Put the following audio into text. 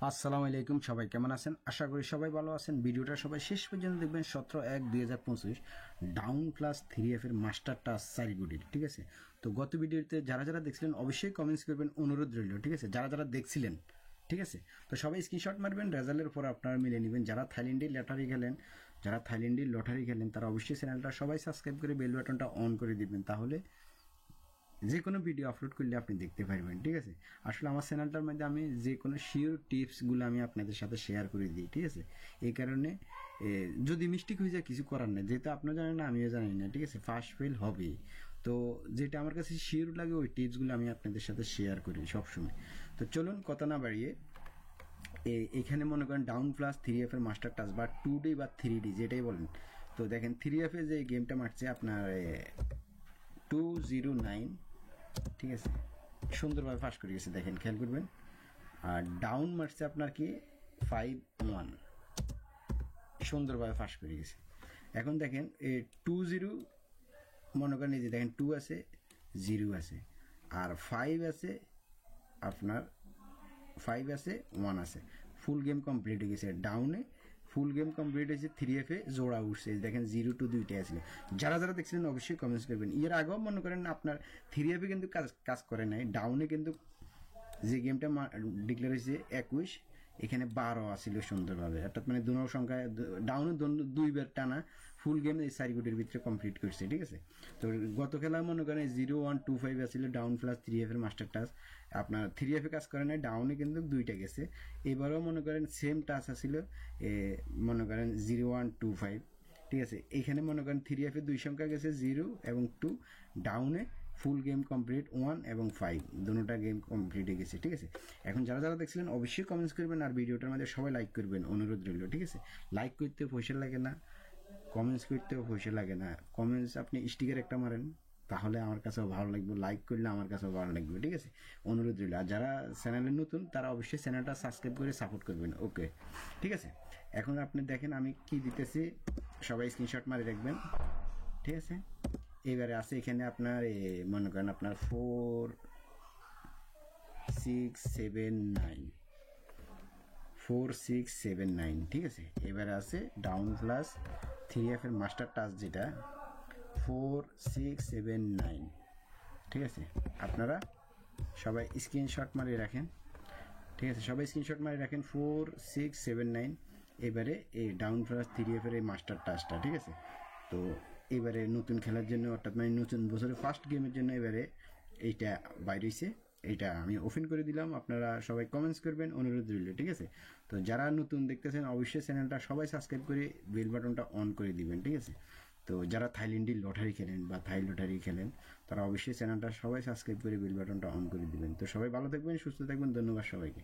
আসসালামু আলাইকুম, সবাই কেমন আছেন? আশা করি সবাই ভালো আছেন। ভিডিওটা সবাই শেষ পর্যন্ত দেখবেন। 17/1/2025 ডাউন প্লাস 3F এর মাস্টার টাচ সারিগুডির, ঠিক আছে? তো গত ভিডিওতে যারা যারা দেখছিলেন অবশ্যই কমেন্টস করবেন, অনুরোধ রইল, ঠিক আছে? যারা যারা দেখছিলেন, ঠিক আছে? তো সবাই স্ক্রিনশট মারবেন, রেজাল্টের পর আপনারা মিলে নেবেন। যারা থাইল্যান্ডের লটারি খেলেন তারা অবশ্যই চ্যানেলটা সবাই সাবস্ক্রাইব করে বেল বাটনটা অন করে দিবেন, তাহলে যে কোনো ভিডিও আপলোড করলে আপনি দেখতে পারবেন, ঠিক আছে? আসলে আমার চ্যানেলটার মধ্যে আমি যে কোনো শিওর টিপসগুলো আমি আপনাদের সাথে শেয়ার করে দিই, ঠিক আছে? এই কারণে যদি মিস্টেক হয়ে যায় কিছু করার নেই, যেহেতু আপনারা জানেন না আমিও জানি না, ঠিক আছে? ফার্স্ট ফেল হবে, তো যেটা আমার কাছে শিওর লাগে ওই টিপসগুলো আমি আপনাদের সাথে শেয়ার করি সবসময়। তো চলুন কথা না বাড়িয়ে এখানে মনে করেন ডাউন প্লাস 3F এর মাস্টার টাচ বা 2D বা 3D যেটাই বলেন। তো দেখেন 3F এ যে গেমটা মারছে আপনার 209, ঠিক আছে? সুন্দরভাবে ফাঁস করে গেছে, দেখেন খেয়াল করবেন। আর ডাউন মারছে আপনার কি 51, সুন্দরভাবে ফাঁস করে গেছে। এখন দেখেন 20 মনে করেন, এই যে দেখেন 2 আছে, 0 আছে, আর 5 আছে, আপনার 5 আছে, 1 আছে। ফুল গেম কমপ্লিট হয়ে গেছে। ডাউনে ফুল গেম কমপ্লিট হয়েছে, 3F এ জোড়া উঠছে, দেখেন 0 to 2 আসলে। যারা যারা দেখছিলেন অবশ্যই কমেন্টস করবেন। এর আগেও মনে করেন আপনার 3F এ কিন্তু কাজ করে নাই, ডাউনে কিন্তু যে গেমটা ডিক্লেয়ার হয়েছে 21, এখানে 12 আসছিল সুন্দরভাবে, অর্থাৎ মানে দুটো সংখ্যা ডাউনে 2বার টানা ফুল গেম এই সারিগুটির ভিতরে কমপ্লিট করছে, ঠিক আছে? তো গত খেলা মনে করেন 0125 আসছিল ডাউন প্লাস 3F এর মাস্টার টাচ। আপনার 3F এ কাজ করে নাই, ডাউনে কিন্তু 2টা গেছে। এবারেও মনে করেন সেম টাচ আসছিল, মনে করেন 0125, ঠিক আছে? এখানে মনে করেন 3F এ 2 সংখ্যা গেছে, 0 এবং 2। ডাউনে ফুল গেম কমপ্লিট 1 এবং 5, দুটোটা গেম কমপ্লিট হয়ে গেছে, ঠিক আছে? এখন যারা যারা দেখছিলেন অবশ্যই কমেন্টস করবেন, আর ভিডিওটার মধ্যে সবাই লাইক করবেন, অনুরোধ রইল, ঠিক আছে? লাইক করতে পয়সা লাগে না, কমেন্টস করতেও পয়সা লাগে না। কমেন্টস আপনি স্টিকার একটা মারেন, তাহলে আমার কাছেও ভালো লাগবে, লাইক করলে আমার কাছেও ভালো লাগবে, ঠিক আছে? অনুরোধ রইল। আর যারা চ্যানেলে নতুন তারা অবশ্যই চ্যানেলটা সাবস্ক্রাইব করে সাপোর্ট করবেন, ওকে? ঠিক আছে, এখন আপনি দেখেন আমি কি দিতেছি, সবাই স্ক্রিনশট মারি রাখবেন, ঠিক আছে? এবারে আছে এখানে আপনার মনে করেন আপনার 4 6 7 9, 4 6 7 9, ঠিক আছে? এবারে আছে ডাউন প্লাস 3F এর মাস্টার টাচ যেটা 4 6 7 9, ঠিক আছে? আপনারা সবাই স্ক্রিনশট মারিয়ে রাখেন, ঠিক আছে? সবাই স্ক্রিনশট মারিয়ে রাখেন 4 6 7 9। এবারে এই ডাউন প্লাস 3F এর এই মাস্টার টাচটা, ঠিক আছে? তো এবারে নতুন খেলার জন্য, অর্থাৎ মানে নতুন বছরের ফার্স্ট গেমের জন্য এবারে এইটা বাইরে হয়েছে, এইটা আমি ওপেন করে দিলাম। আপনারা সবাই কমেন্টস করবেন, অনুরোধ রইল, ঠিক আছে? তো যারা নতুন দেখতেছেন অবশ্যই চ্যানেলটা সবাই সাবস্ক্রাইব করে বেল বাটনটা অন করে দিবেন, ঠিক আছে? তো যারা থাইল্যান্ডের লটারি খেলেন বা থাই লটারি খেলেন তারা অবশ্যই চ্যানেলটা সবাই সাবস্ক্রাইব করে বেল বাটনটা অন করে দিবেন। তো সবাই ভালো থাকবেন, সুস্থ থাকবেন, ধন্যবাদ সবাইকে।